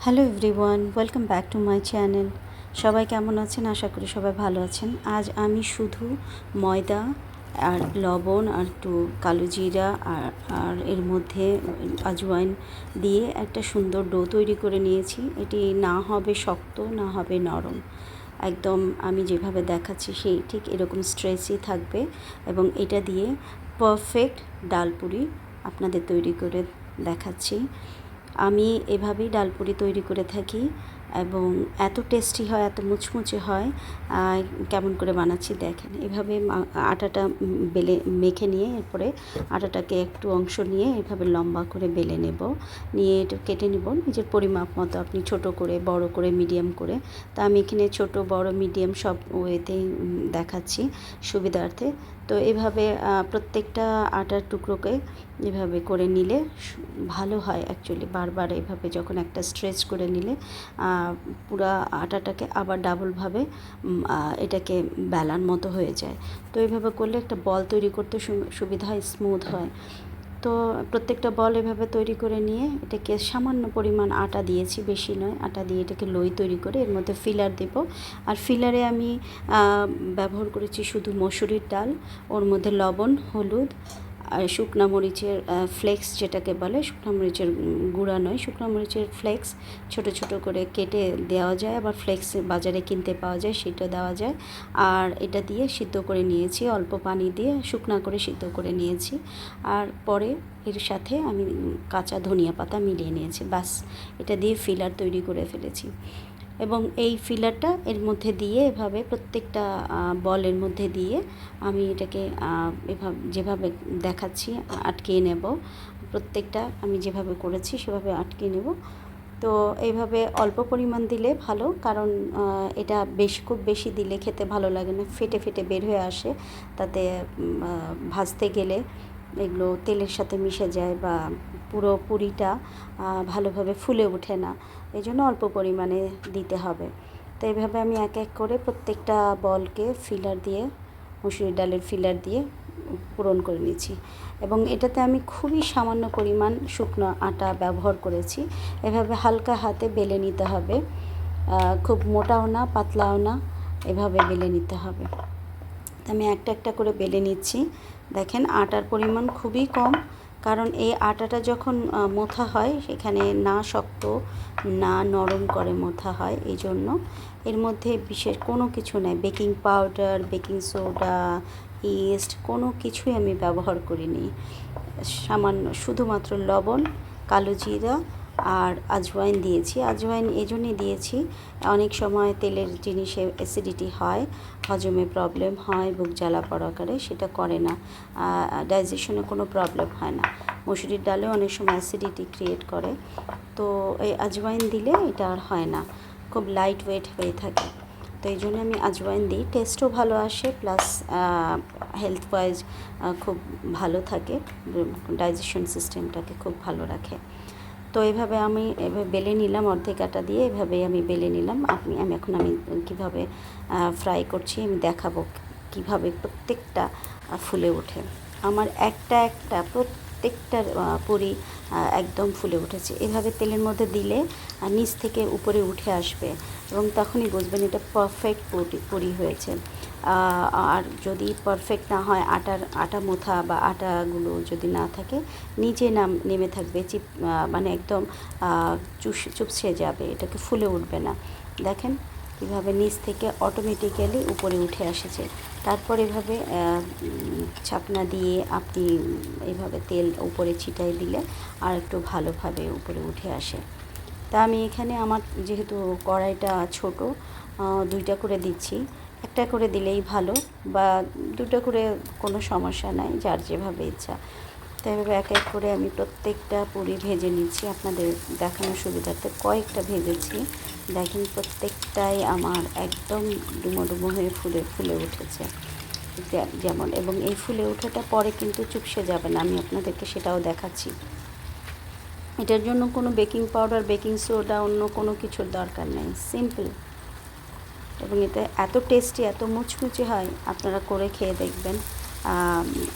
Hello everyone, welcome back to my channel. সবাই কেমন আছেন? আশা করি সবাই ভালো আছেন। আজ আমি শুধু ময়দা আর লবণ আর একটু কালো জিরা আর এর মধ্যে আজওয়াইন দিয়ে একটা সুন্দর ডো তৈরি করে নিয়েছি। এটি না হবে শক্ত, না হবে নরম, একদম আমি যেভাবে দেখাচ্ছি সেই ঠিক এরকম স্ট্রেচই থাকবে এবং এটা দিয়ে পারফেক্ট ডালপুরি আপনাদের তৈরি করে দেখাচ্ছি। আমি এভাবেই ডালপুরি তৈরি করে থাকি এবং এত টেস্টি হয়, এত মুচমুচে হয়। কেমন করে বানাচ্ছি দেখেন। এভাবে আটাটা বেলে মেখে নিয়ে এরপরে আটাটাকে একটু অংশ নিয়ে এভাবে লম্বা করে বেলে নেব, নিয়ে এটা কেটে নেব নিজের পরিমাপ মতো। আপনি ছোট করে, বড় করে, মিডিয়াম করে। তা আমি এখানে ছোট, বড়, মিডিয়াম সব ওয়েতেই দেখাচ্ছি সুবিধার্থে। তো এভাবে প্রত্যেকটা আটার টুকরোকে এভাবে করে নিলে ভালো হয় অ্যাকচুয়ালি। বারবার এভাবে যখন একটা স্ট্রেচ করে নিলে পুরো আটাটাকে আবার ডাবলভাবে এটাকে বেলার মতো হয়ে যায়। তো এইভাবে করলে একটা বল তৈরি করতে সুবিধা হয়, স্মুথ হয়। তো প্রত্যেকটা বল এভাবে তৈরি করে নিয়ে এটাকে সামান্য পরিমাণ আটা দিয়েছি, বেশি নয়। আটা দিয়ে এটাকে লই তৈরি করে এর মধ্যে ফিলার দেব। আর ফিলারে আমি ব্যবহার করেছি শুধু মসুরির ডাল, ওর মধ্যে লবণ, হলুদ আর শুকনা মরিচের ফ্লেক্স, যেটাকে বলে শুকনো মরিচের গুঁড়া নয়, শুকনো মরিচের ফ্লেক্স ছোট ছোট করে কেটে দেওয়া যায়, আবার ফ্লেক্স বাজারে কিনতে পাওয়া যায়, সেটা দেওয়া যায়। আর এটা দিয়ে সিদ্ধ করে নিয়েছি, অল্প পানি দিয়ে শুকনা করে সিদ্ধ করে নিয়েছি। আর পরে এর সাথে আমি কাঁচা ধনিয়া পাতা মিলিয়ে নিয়েছি, ব্যাস। এটা দিয়ে ফিলার তৈরি করে ফেলেছি এবং এই ফিলারটা এর মধ্যে দিয়ে এভাবে প্রত্যেকটা বলের মধ্যে দিয়ে আমি এটাকে এভাবে যেভাবে দেখাচ্ছি আটকিয়ে নেব। প্রত্যেকটা আমি যেভাবে করেছি সেভাবে আটকিয়ে নেব। তো এইভাবে অল্প পরিমাণ দিলে ভালো, কারণ এটা খুব বেশি দিলে খেতে ভালো লাগে না, ফেটে ফেটে বের হয়ে আসে। তাতে ভাজতে গেলে এগুলো তেলের সাথে মিশে যায় বা পুরো পুরিটা ভালোভাবে ফুলে ওঠে না। এই জন্য অল্প পরিমাণে দিতে হবে। তো এইভাবে আমি এক এক করে প্রত্যেকটা বলকে ফিলার দিয়ে, মসুরির ডালের ফিলার দিয়ে পূরণ করে নিয়েছি এবং এটাতে আমি খুবই সামান্য পরিমাণ শুকনো আটা ব্যবহার করেছি। এভাবে হালকা হাতে বেলে নিতে হবে, খুব মোটাও না, পাতলাও না, এভাবে বেলে নিতে হবে। আমি একটা একটা করে বেলে নিচ্ছি। দেখেন আটার পরিমাণ খুবই কম, কারণ এই আটাটা যখন মোথা হয় সেখানে না শক্ত না নরম করে মোথা হয়। এই জন্য এর মধ্যে বিশেষ কোনো কিছু নেই, baking powder, baking soda, east কোনো কিছুই আমি ব্যবহার করিনি। সামান্য শুধুমাত্র লবণ, কালো জিরা আর আজওয়াইন দিয়েছি। আজওয়াইন এই জন্যই দিয়েছি, অনেক সময় তেলের জিনিসে অ্যাসিডিটি হয়, হজমে প্রবলেম হয়, বুক জ্বালা পড়া করে, সেটা করে না, ডাইজেশনে কোনো প্রবলেম হয় না। মসুরির ডালেও অনেক সময় অ্যাসিডিটি ক্রিয়েট করে, তো এই আজওয়াইন দিলে এটা আর হয় না, খুব লাইট ওয়েট হয়ে থাকে। তো এই জন্য আমি আজওয়াইন দিই, টেস্টও ভালো আসে, প্লাস হেলথ ওয়াইজ খুব ভালো থাকে, ডাইজেশন সিস্টেমটাকে খুব ভালো রাখে। তো এভাবে আমি এভাবে বেলে নিলাম, অর্ধেক আটা দিয়ে এভাবেই আমি বেলে নিলাম। আমি কীভাবে ফ্রাই করছি আমি দেখাবো, কীভাবে প্রত্যেকটা ফুলে ওঠে। আমার একটা একটা প্রত্যেকটা পুরি একদম ফুলে উঠেছে। এভাবে তেলের মধ্যে দিলে নিচ থেকে উপরে উঠে আসবে এবং তখনই বুঝবেন এটা পারফেক্ট পুরি হয়েছে। আর যদি পারফেক্ট না হয়, আটা মোথা বা আটাগুলো যদি না থাকে, নিচে নেমে থাকবে, মানে একদম চুপসে যাবে, এটাকে ফুলে উঠবে না। দেখেন কীভাবে নিচ থেকে অটোমেটিক্যালি উপরে উঠে এসেছে। তারপর এভাবে ছাকনা দিয়ে আপনি এইভাবে তেল উপরে ছিটাই দিলে আর একটু ভালোভাবে উপরে উঠে আসে। তা আমি এখানে আমার যেহেতু কড়াইটা ছোট, দুইটা করে দিচ্ছি। একটা করে দিলেই ভালো, বা দুটো করে কোনো সমস্যা নাই, যার যেভাবে ইচ্ছা। তো এভাবে এক এক করে আমি প্রত্যেকটা পুরি ভেজে নিচ্ছি আপনাদের দেখানোর সুবিধার্থে। কয়েকটা ভেজেছি, দেখেন প্রত্যেকটাই আমার একদম ডুমো ডুমো হয়ে ফুলে উঠেছে যেমন। এবং এই ফুলে ওঠাটা পরে কিন্তু চুপসে যাবে না, আমি আপনাদেরকে সেটাও দেখাচ্ছি। এটার জন্য কোনো বেকিং পাউডার, বেকিং সোডা, অন্য কোনো কিছুর দরকার নেই, সিম্পল। এবং এটা এত টেস্টি, এত মুচমুচে হয়, আপনারা করে খেয়ে দেখবেন।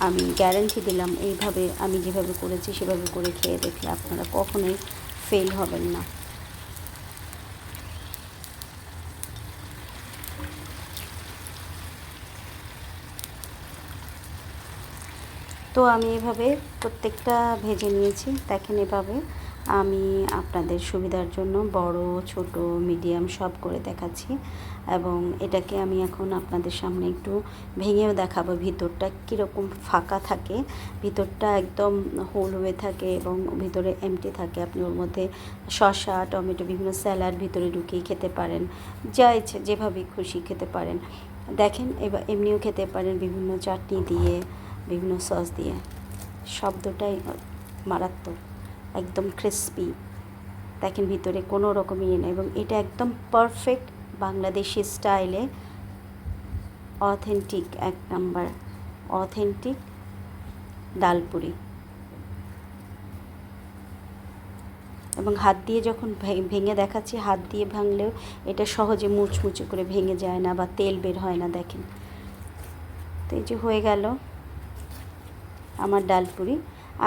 আমি গ্যারান্টি দিলাম, এইভাবে আমি যেভাবে করেছি সেভাবে করে খেয়ে দেখলে আপনারা কখনোই ফেল হবেন না। তো আমি এভাবে প্রত্যেকটা ভেজে নিয়েছি। দেখেন এভাবে আমি আপনাদের সুবিধার জন্য বড় ছোট মিডিয়াম সব করে দেখাচ্ছি, এবং এটাকে আমি এখন আপনাদের সামনে একটু ভেঙেও দেখাবো ভিতরটা কীরকম ফাঁকা থাকে, ভিতরটা একদম হোল হয়ে থাকে এবং ভিতরে এমটি থাকে। আপনি ওর মধ্যে শসা টমেটো বিভিন্ন স্যালাড ভিতরে ঢুকিয়ে খেতে পারেন, যা ইচ্ছে যেভাবে খুশি খেতে পারেন। দেখেন এবার এমনিও খেতে পারেন বিভিন্ন চাটনি দিয়ে, বিভিন্ন সস দিয়ে। শব্দটাই মারাত্মক, একদম ক্রিস্পি। দেখেন ভিতরে কোনো রকম ইয়ে নেই, এবং এটা একদম পারফেক্ট বাংলাদেশি স্টাইলে অথেন্টিক, এক নাম্বার অথেন্টিক ডালপুরি। এবং হাত দিয়ে যখন ভেঙে দেখাচ্ছি, হাত দিয়ে ভাঙলেও এটা সহজে মুচমুচে করে ভেঙে যায় না বা তেল বের হয় না। দেখেন তো এই যে হয়ে গেল আমার ডালপুরি।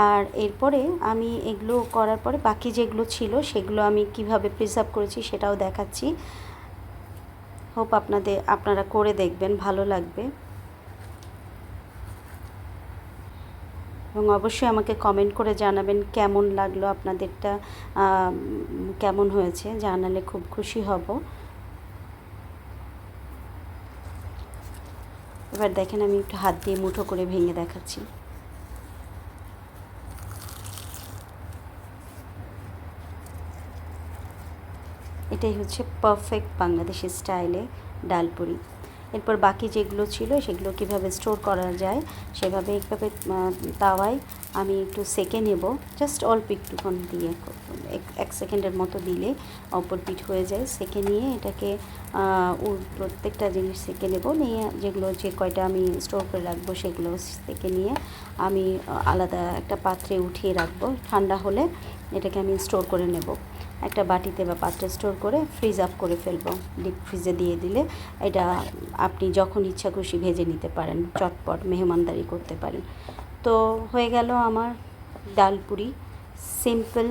আর এরপরে আমি এগুলো করার পরে বাকি যেগুলো ছিল সেগুলো আমি কিভাবে প্রিজার্ভ করেছি সেটাও দেখাচ্ছি। হোপ আপনারা করে দেখবেন, ভালো লাগবে। এবং অবশ্যই আমাকে কমেন্ট করে জানাবেন কেমন লাগলো, আপনাদেরটা কেমন হয়েছে, জানালে খুব খুশি হব। এবার দেখেন আমি একটু হাত দিয়ে মুঠো করে ভেঙে দেখাচ্ছি। এটাই হচ্ছে পারফেক্ট বাংলাদেশি স্টাইলে ডালপুরি। এরপর বাকি যেগুলো ছিল সেগুলো কিভাবে স্টোর করা যায় সেভাবে এইভাবে তাওয়ায় আমি একটু সেকে নেব, জাস্ট অল্প একটুক্ষণ দিয়ে 1 সেকেন্ডের মতো দিলে অপর পিঠ হয়ে যায়। সেকে নিয়ে এটাকে প্রত্যেকটা জিনিস সেকে নেব, নিয়ে যেগুলো যে কয়টা আমি স্টোর করে রাখবো সেগুলো সেকে নিয়ে আমি আলাদা একটা পাত্রে উঠিয়ে রাখবো। ঠান্ডা হলে এটাকে আমি স্টোর করে নেব একটা বাটিতে বা পাত্রে, স্টোর করে ফ্রিজ আপ করে ফেলবো। ডিপ ফ্রিজে দিয়ে দিলে এটা আপনি যখন ইচ্ছা খুশি ভেজে নিতে পারেন, চটপট মেহমানদারি করতে পারেন। তো হয়ে গেল আমার ডালপুরি, সিম্পল,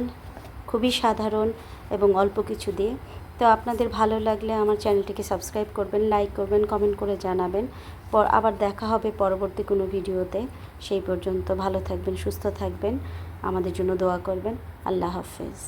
খুবই সাধারণ এবং অল্প কিছু দিয়ে। তো আপনাদের ভালো লাগলে আমার চ্যানেলটিকে সাবস্ক্রাইব করবেন, লাইক করবেন, কমেন্ট করে জানাবেন। আবার দেখা হবে পরবর্তী কোনো ভিডিওতে। সেই পর্যন্ত ভালো থাকবেন, সুস্থ থাকবেন, আমাদের জন্য দোয়া করবেন। আল্লাহ হাফেজ।